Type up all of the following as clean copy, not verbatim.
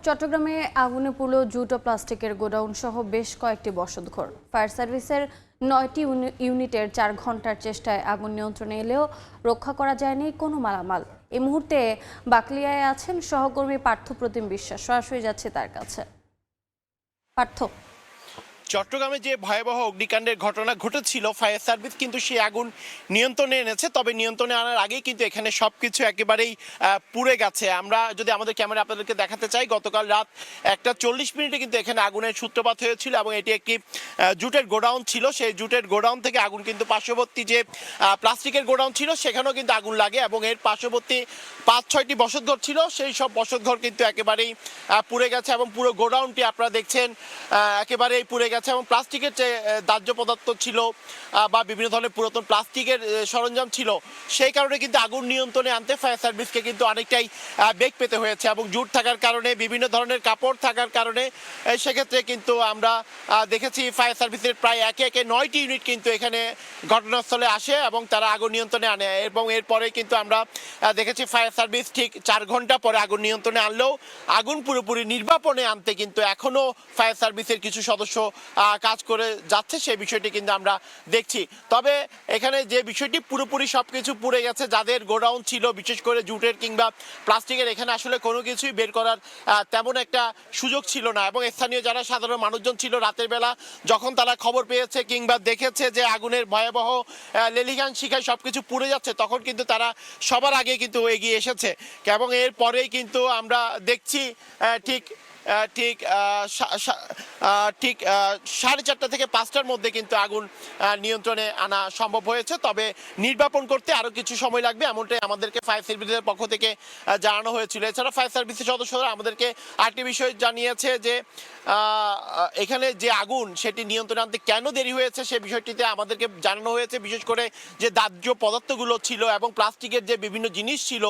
চট্টগ্রামে আগুনে পুড়ল জুট ও প্লাস্টিকের গোডাউন সহ বেশ কয়েকটি বসতঘর। ফায়ার সার্ভিসের ৯টি ইউনিটের ৪ ঘন্টার চেষ্টায় আগুন নিয়ন্ত্রণে এলেও রক্ষা করা যায়নি কোনো মালামাল। এই মুহূর্তে বাকলিয়ায় আছেন সহকর্মী পার্থপ্রতিম বিশ্বাস, সরাসরি যাচ্ছে তার কাছে। পার্থ, চট্টগ্রামে যে ভয়াবহ অগ্নিকাণ্ডের ঘটনা ঘটেছিল, ফায়ার সার্ভিস কিন্তু সেই আগুন নিয়ন্ত্রণে এনেছে। তবে নিয়ন্ত্রণে আনার আগেই কিন্তু এখানে সবকিছু একেবারেই পুড়ে গেছে। আমরা যদি আমাদের ক্যামেরা আপনাদেরকে দেখাতে চাই, গতকাল রাত 1:40 কিন্তু এখানে আগুনের সূত্রপাত হয়েছিল এবং এটি একটি জুটের গোডাউন ছিল। সেই জুটের গোডাউন থেকে আগুন কিন্তু পার্শ্ববর্তী যে প্লাস্টিকের গোডাউন ছিল সেখানেও কিন্তু আগুন লাগে এবং এর পার্শ্ববর্তী ৫-৬টি বসতঘর ছিল, সেই সব বসতঘর কিন্তু একেবারেই পুড়ে গেছে এবং পুরো গোডাউনটি আপনারা দেখছেন একেবারেই পুড়ে গেছে। এবং প্লাস্টিকের যে দাহ্য পদার্থ ছিল বা বিভিন্ন ধরনের পুরাতন প্লাস্টিকের সরঞ্জাম ছিল, সেই কারণে কিন্তু আগুন নিয়ন্ত্রণে আনতে ফায়ার সার্ভিসকে কিন্তু অনেকটাই বেগ পেতে হয়েছে। এবং জুট থাকার কারণে, বিভিন্ন ধরনের কাপড় থাকার কারণে সেক্ষেত্রে কিন্তু আমরা দেখেছি ফায়ার সার্ভিসের প্রায় একে ৯টি ইউনিট কিন্তু এখানে ঘটনাস্থলে আসে এবং তারা আগুন নিয়ন্ত্রণে আনে। এবং এরপরে কিন্তু আমরা দেখেছি ফায়ার সার্ভিস ঠিক ৪ ঘন্টা পরে আগুন নিয়ন্ত্রণে আনলেও আগুন পুরোপুরি নির্বাপনে আনতে কিন্তু এখনও ফায়ার সার্ভিসের কিছু সদস্য কাজ করে যাচ্ছে, সেই বিষয়টি কিন্তু আমরা দেখছি। তবে এখানে যে বিষয়টি পুরোপুরি সবকিছু পুড়ে গেছে, যাদের গোডাউন ছিল বিশেষ করে জুটের কিংবা প্লাস্টিকের, এখানে আসলে কোনো কিছুই বের করার তেমন একটা সুযোগ ছিল না। এবং স্থানীয় যারা সাধারণ মানুষজন ছিল, রাতের বেলা যখন তারা খবর পেয়েছে কিংবা দেখেছে যে আগুনের ভয়াবহ লেলিহান শিখায় সবকিছু পুড়ে যাচ্ছে, তখন কিন্তু তারা সবার আগে কিন্তু এগিয়ে এসেছে। এবং এর পরেই কিন্তু আমরা দেখছি ঠিক 4:30 থেকে 5টার মধ্যে কিন্তু আগুন নিয়ন্ত্রণে আনা সম্ভব হয়েছে। তবে নির্বাপন করতে আরো কিছু সময় লাগবে, এমনটাই আমাদেরকে ফায়ার সার্ভিসের পক্ষ থেকে জানানো হয়েছিল। এছাড়া ফায়ার সার্ভিসের সদস্যরা আমাদেরকে আরেকটি বিষয় জানিয়েছে যে এখানে যে আগুন সেটি নিয়ন্ত্রণে আনতে কেন দেরি হয়েছে সে বিষয়টিতে আমাদেরকে জানানো হয়েছে। বিশেষ করে যে দাহ্য পদার্থগুলো ছিল এবং প্লাস্টিকের যে বিভিন্ন জিনিস ছিল,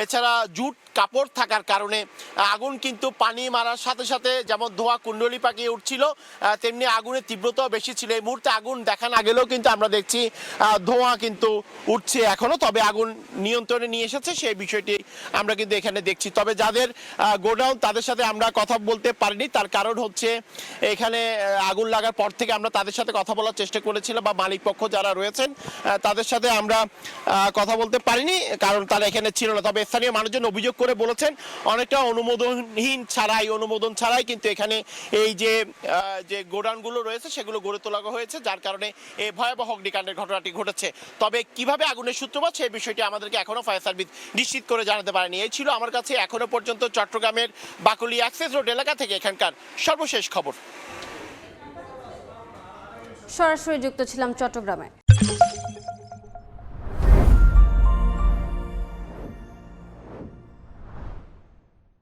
এছাড়া জুট কাপড় থাকার কারণে আগুন কিন্তু পানি মারার সাথে সাথে যেমন ধোঁয়া কুণ্ডলি পাকিয়ে উঠছিল, তেমনি আগুনের তীব্রতাও বেশি ছিল। এই মুহূর্তে আগুন দেখা না গেলেও কিন্তু আমরা দেখছি ধোঁয়া কিন্তু উঠছে এখনো। তবে আগুন নিয়ন্ত্রণে নিয়ে এসেছে সেই বিষয়টি আমরা কিন্তু এখানে দেখছি। তবে যাদের গোডাউন, তাদের সাথে আমরা কথা বলতে পারিনি। তার কারণ হচ্ছে এখানে আগুন লাগার পর থেকে আমরা তাদের সাথে কথা বলার চেষ্টা করেছিলাম, বা মালিক পক্ষ যারা রয়েছেন তাদের সাথে আমরা কথা বলতে পারিনি, কারণ তারা এখানে ছিল না। তবে স্থানীয় মানুষজন অভিযোগ করে বলেছেন অনেকটা অনুমোদন ছাড়াই কিন্তু এখানে এই যে গোডাউনগুলো রয়েছে সেগুলো গড়ে তোলা হয়েছে, যার কারণে এই ভয়াবহ অগ্নিকাণ্ডের ঘটনাটি ঘটেছে। তবে কিভাবে আগুনের সূত্রপাত সেই বিষয়টি আমাদেরকে এখনো ফায়ার সার্ভিস নিশ্চিত করে জানাতে পারেনি। এই ছিল আমার কাছে এখনো পর্যন্ত চট্টগ্রামের বাকলি অ্যাক্সেস রোড এলাকা থেকে এখানকার সর্বশেষ খবর। সরাসরি যুক্ত ছিলাম চট্টগ্রামে।